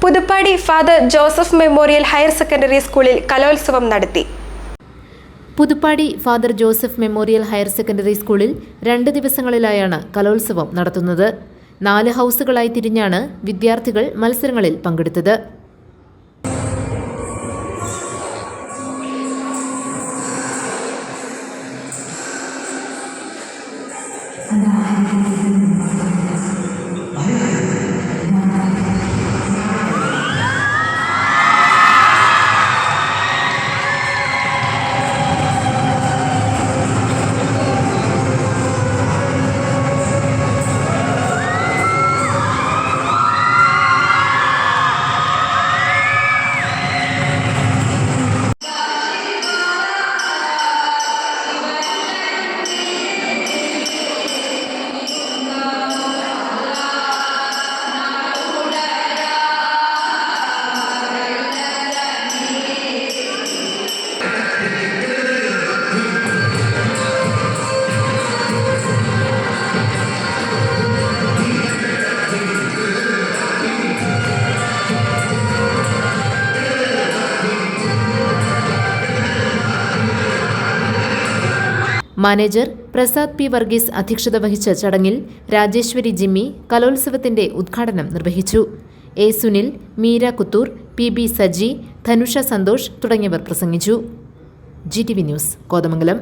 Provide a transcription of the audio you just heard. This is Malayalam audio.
Puthuppadi Father Joseph Memorial Higher Secondary സ്കൂളിൽ കലോത്സവം നടത്തി. Puthuppadi Father Joseph Memorial Higher Secondary സ്കൂളിൽ 2 ദിവസങ്ങളിലായാണ് കലോത്സവം നടത്തുന്നത്. 4 ഹൗസുകളായി തിരിഞ്ഞാണ് വിദ്യാർത്ഥികൾ മത്സരങ്ങളിൽ പങ്കെടുത്തത്. മാനേജർ പ്രസാദ് പി വർഗീസ് അധ്യക്ഷത വഹിച്ച ചടങ്ങിൽ രാജേശ്വരി ജിമ്മി കലോത്സവത്തിന്റെ ഉദ്ഘാടനം നിർവഹിച്ചു. എ സുനിൽ, മീര കുത്തൂർ, പി സജി, ധനുഷ സന്തോഷ് തുടങ്ങിയവർ പ്രസംഗിച്ചു. GTV news, Kothamangalam.